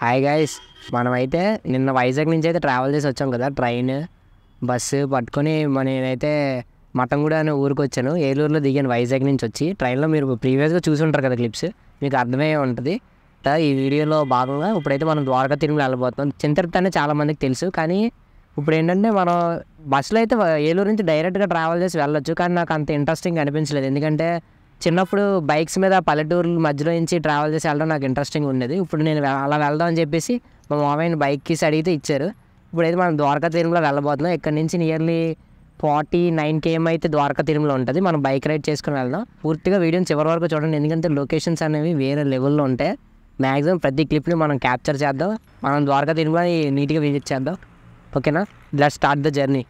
Hi guys, మనమైతే నిన్న వైజాగ్ నుంచి అయితే ట్రావెల్ చేసి వచ్చాం కదా. ట్రైన్ బస్సు పట్టుకొని నేనైతే మటంగూడ అనే ఊరికి వచ్చాను. ఏలూరులో దిగాను వైజాగ్ నుంచి వచ్చి. ట్రైన్లో మీరు ప్రీవియస్గా చూసి ఉంటారు కదా క్లిప్స్, మీకు అర్థమయ్యే ఉంటుంది. ఈ వీడియోలో భాగంగా ఇప్పుడైతే మనం ద్వారకా తిరుమల వెళ్ళబోతున్నాం. చింతరుపతి అనేది చాలామందికి తెలుసు, కానీ ఇప్పుడు ఏంటంటే మనం బస్సులో అయితే ఏలూరు నుంచి డైరెక్ట్గా ట్రావెల్ చేసి వెళ్ళొచ్చు, కానీ నాకు అంత ఇంట్రెస్టింగ్ అనిపించలేదు. ఎందుకంటే చిన్నప్పుడు బైక్స్ మీద పల్లెటూరు మధ్యలో నుంచి ట్రావెల్ చేసి వెళ్ళడం నాకు ఇంట్రెస్టింగ్ ఉండేది. ఇప్పుడు నేను అలా వెళ్దాం అని చెప్పేసి మా మామయ్యని బైక్ కీస్ అడిగితే ఇచ్చారు. ఇప్పుడైతే మనం ద్వారకా తిరుమల వెళ్ళబోతున్నాం. ఇక్కడ నుంచి నియర్లీ 49 km అయితే ద్వారకా తిరుమల ఉంటుంది. మనం బైక్ రైడ్ చేసుకుని వెళ్దాం. పూర్తిగా వీడియోని చివరి వరకు చూడండి, ఎందుకంటే లొకేషన్స్ అనేవి వేరే లెవెల్లో ఉంటాయి. మ్యాక్సిమం ప్రతి క్లిప్ని మనం క్యాప్చర్ చేద్దాం. మనం ద్వారకా తిరుమల నీట్గా విజిట్ చేద్దాం. ఓకేనా, లెట్స్ స్టార్ట్ ద జర్నీ.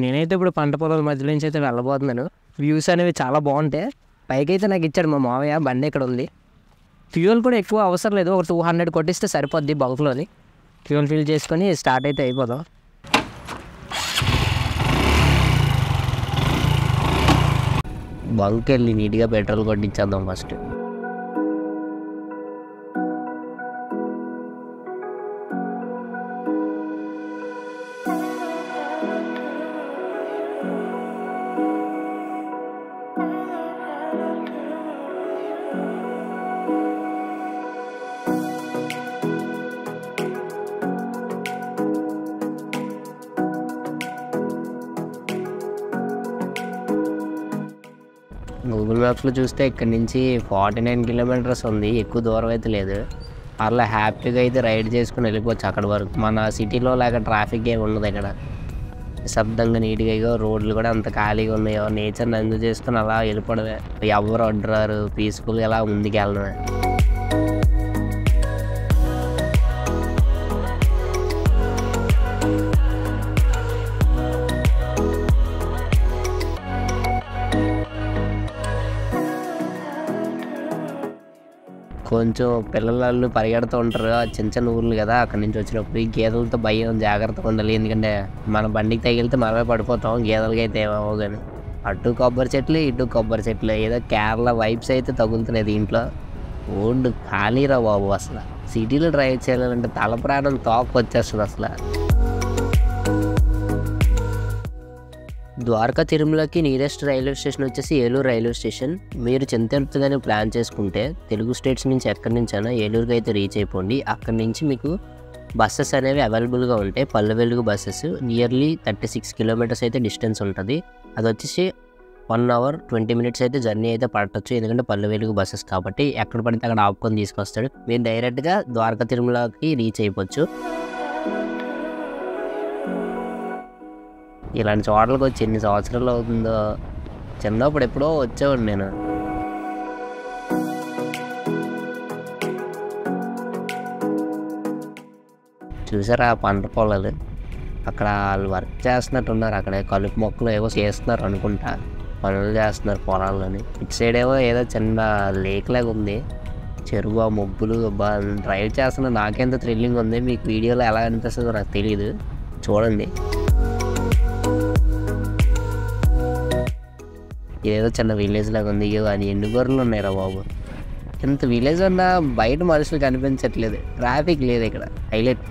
నేనైతే ఇప్పుడు పంట పొలాల మధ్యలో నుంచి అయితే వెళ్ళబోతున్నాను. వ్యూస్ అనేవి చాలా బాగుంటాయి. బైక్ అయితే నాకు ఇచ్చాడు మా మామయ్య. బండి ఇక్కడ ఉంది. ఫ్యూయల్ కూడా ఎక్కువ అవసరం లేదు, ఒక 200 కొట్టిస్తే సరిపోద్ది బల్క్లోని. ఫ్యూయల్ ఫిల్ చేసుకొని స్టార్ట్ అయితే అయిపోదాం. బంక్ వెళ్ళి నీట్గా పెట్రోల్ కొట్టించేద్దాం ఫస్ట్. గూగుల్ మ్యాప్స్లో చూస్తే ఇక్కడ నుంచి 49 kilometers ఉంది. ఎక్కువ దూరం అయితే లేదు. అలా హ్యాపీగా అయితే రైడ్ చేసుకుని వెళ్ళిపోవచ్చు అక్కడి వరకు. మన సిటీలో లాగా ట్రాఫిక్ ఏమి ఉండదు ఇక్కడ. నిశ్శబ్దంగా నీట్గా రోడ్లు కూడా అంత ఖాళీగా ఉన్నాయో, నేచర్ని ఎంజాయ్ చేసుకుని అలా వెళ్ళిపోవడమే. ఎవరు అడ్డరారు, పీస్ఫుల్గా అలా ముందుకు వెళ్ళడమే. కొంచెం పిల్లలు పరిగెడుతూ ఉంటారు, చిన్న చిన్న ఊర్లు కదా. అక్కడి నుంచి వచ్చినప్పుడు ఈ గేదెలతో భయం, జాగ్రత్తగా ఉండాలి. ఎందుకంటే మన బండికి తగిలితే మనమే పడిపోతాం. గేదెలకి అయితే ఏమో కానీ అటు కొబ్బరి చెట్లు ఇటు కొబ్బరి చెట్లు. ఏదో కేరళ వైబ్స్ అయితే తగులుతున్నాయి దీంట్లో. రోడ్డు ఖాళీరా బాబు. అసలు సిటీలో డ్రైవ్ చేయాలంటే తల ప్రాణం తోక వచ్చేస్తుంది అసలు. ద్వారకా తిరుమలకి నియరెస్ట్ రైల్వే స్టేషన్ వచ్చేసి ఏలూరు రైల్వే స్టేషన్. మీరు చింతరుపతిగానే ప్లాన్ చేసుకుంటే తెలుగు స్టేట్స్ నుంచి ఎక్కడి నుంచైనా ఏలూరుకి అయితే రీచ్ అయిపోండి. అక్కడి నుంచి మీకు బస్సెస్ అనేవి అవైలబుల్గా ఉంటాయి. Palle Velugu buses. Nearly 36 kilometers అయితే డిస్టెన్స్ ఉంటుంది. అది వచ్చేసి 1 hour 20 minutes అయితే జర్నీ అయితే పడవచ్చు, ఎందుకంటే పల్లె వెలుగు బస్సెస్ కాబట్టి. ఎక్కడ పడితే అక్కడ ఆపుకొని తీసుకొస్తాడు. మీరు డైరెక్ట్గా ద్వారకా తిరుమలకి రీచ్ అయిపోవచ్చు. ఇలాంటి చోట్లకి వచ్చి ఎన్ని సంవత్సరాలు అవుతుందో. చిన్నప్పుడు ఎప్పుడో వచ్చేవాడు నేను. చూసారా పంట పొలాలు? అక్కడ వాళ్ళు వర్క్ చేస్తున్నట్టున్నారు. అక్కడ కలుపు మొక్కలు ఏవో చేస్తున్నారు అనుకుంటా, పనులు చేస్తున్నారు పొలాల్లోని. ఇటు సైడ్ ఏమో ఏదో చిన్న లేక్ లాగా ఉంది, చెరువు. ఆ మొబ్బులు డ్రైవ్ చేస్తున్నా నాకెంత థ్రిల్లింగ్ ఉంది. మీకు వీడియోలో ఎలా అనిపిస్తుందో నాకు తెలియదు, చూడండి. ఇదేదో చిన్న విలేజ్ లాగా ఉంది. అది ఎన్ని గొర్రెలు ఉన్నాయిరా బాబు. ఇంత విలేజ్ ఉన్నా బయట మనుషులు కనిపించట్లేదు. ట్రాఫిక్ లేదు ఇక్కడ, హైలైట్.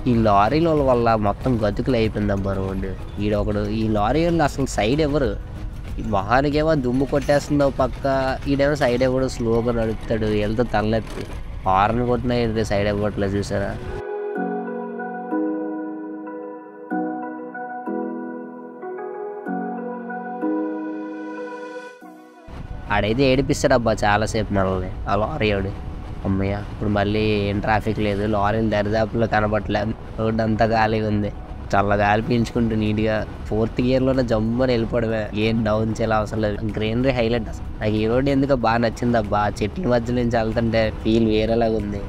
ఈ లారీల వల్ల మొత్తం గతుకులు అయిపోయిందబ్బా రోడ్డు. ఈడొకడు ఈ లారీ వాళ్ళు అసలు సైడ్ ఎవరు. వాహనానికేమో దుమ్ము కొట్టేస్తుందో పక్క, ఈడేమో సైడ్ ఎవడు స్లోగా నడుపుతాడు. వెళ్తే తలెత్తి హార్న్ కొట్టినా ఏంటి సైడ్ ఇవ్వట్లేదు, చూసారా? ఆడైతే ఏడిపిస్తాడు అబ్బా చాలాసేపు మనల్ని, ఆ లారీ ఆడు. అమ్మయ్య ఇప్పుడు మళ్ళీ ఏం ట్రాఫిక్ లేదు, లారీలు దరిదాపుల్లో కనబట్టలేదు, రోడ్డు అంతా ఖాళీగా ఉంది. చాలా గాలి పీల్చుకుంటూ నీట్గా 4th గేర్లోనే జమ్మని వెళ్ళిపోవడమే, గేర్ డౌన్ చేయాలి అవసరం లేదు. గ్రీనరీ హైలైట్ అసలు. నాకు ఈ రోడ్ ఎందుకో బాగా నచ్చింది అబ్బా. చెట్ల మధ్య నుంచి వెళ్తుంటే ఫీల్ వేరేలాగా ఉంది.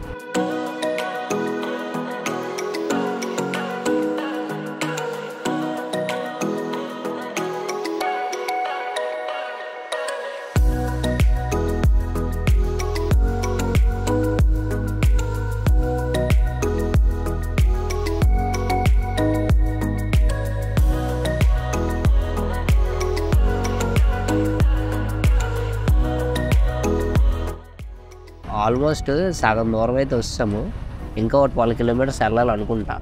ఆల్మోస్ట్ సగం దూరం అయితే వస్తాము. ఇంకా ఒక 12 కిలోమీటర్స్ వెళ్ళాలనుకుంటా.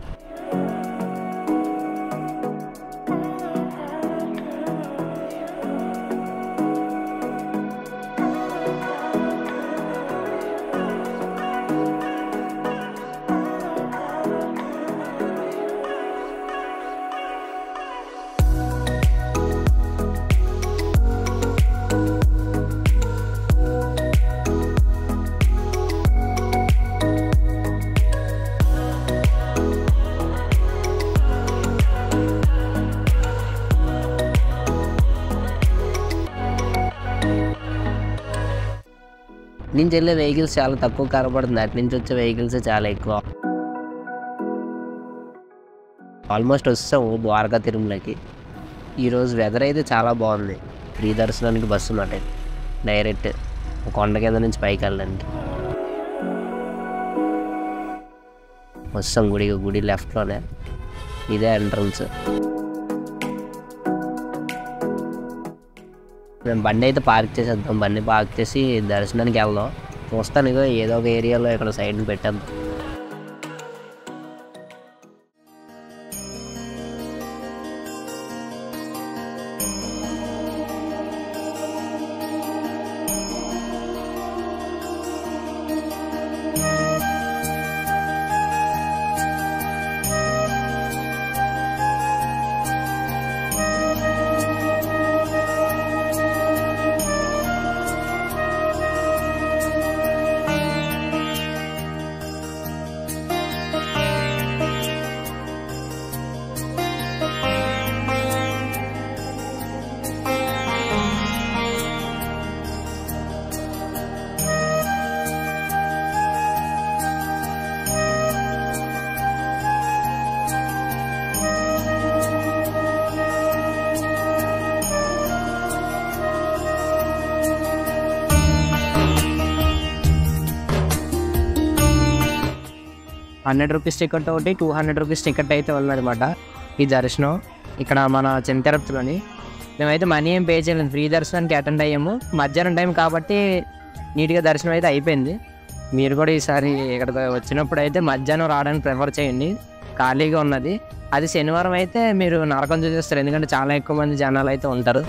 నుంచి వెళ్ళే వెహికల్స్ చాలా తక్కువ కనబడుతుంది, అటు నుంచి వచ్చే వెహికల్స్ చాలా ఎక్కువ. ఆల్మోస్ట్ వస్తాము ద్వారకా తిరుమలకి. ఈరోజు వెదర్ అయితే చాలా బాగుంది. ఫ్రీ దర్శనానికి బస్సు మాట డైరెక్ట్ కొండ కింద నుంచి పైకి వెళ్ళడానికి. వస్తాం గుడి లెఫ్ట్లోనే, ఇదే ఎంట్రన్స్. మేము బండి అయితే పార్క్ చేసేద్దాం. బండి పార్క్ చేసి దర్శనానికి వెళ్దాం. చూస్తాను ఇగో ఏదో ఒక ఏరియాలో ఇక్కడ సైడ్ని పెట్టాను. ₹100 టికెట్ ఒకటి, ₹200 టికెట్ అయితే ఉందన్నమాట ఈ దర్శనం. ఇక్కడ మన తిరుపతిలోని మేమైతే మనీ ఏం పే చేయలేదు, ఫ్రీ దర్శనానికి అటెండ్ అయ్యాము. మధ్యాహ్నం టైం కాబట్టి నీట్గా దర్శనం అయితే అయిపోయింది. మీరు కూడా ఈసారి ఇక్కడ వచ్చినప్పుడు అయితే మధ్యాహ్నం రావడానికి ప్రిఫర్ చేయండి, ఖాళీగా ఉన్నది. అది శనివారం అయితే మీరు నరకం చూసేస్తారు, ఎందుకంటే చాలా ఎక్కువ మంది జనాలు అయితే ఉంటారు.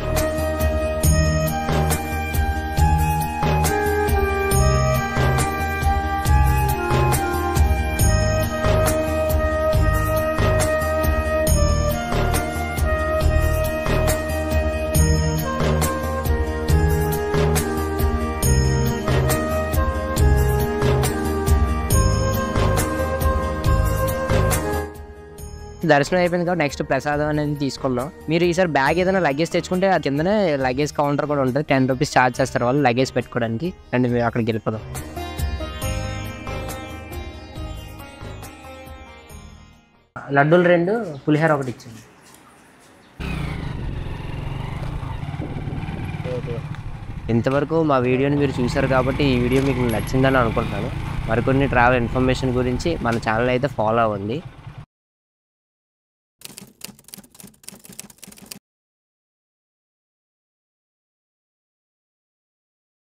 దర్శనం అయిపోయింది కాబట్టి నెక్స్ట్ ప్రసాదం అనేది తీసుకుందాం. మీరు ఈసారి బ్యాగ్ ఏదైనా లగేజ్ తెచ్చుకుంటే ఆ కిందనే లగేజ్ కౌంటర్ కూడా ఉంటుంది, ₹10 ఛార్జ్ చేస్తారు వాళ్ళు లగేజ్ పెట్టుకోవడానికి. అండ్ మేము అక్కడికి వెళ్ళిపోదాం. లడ్డూలు 2, పులిహోర 1 ఇచ్చింది. ఇంతవరకు మా వీడియోని మీరు చూశారు కాబట్టి ఈ వీడియో మీకు నచ్చిందని అనుకుంటున్నాను. మరికొన్ని ట్రావెల్ ఇన్ఫర్మేషన్ గురించి మన ఛానల్ అయితే ఫాలో అవ్వండి.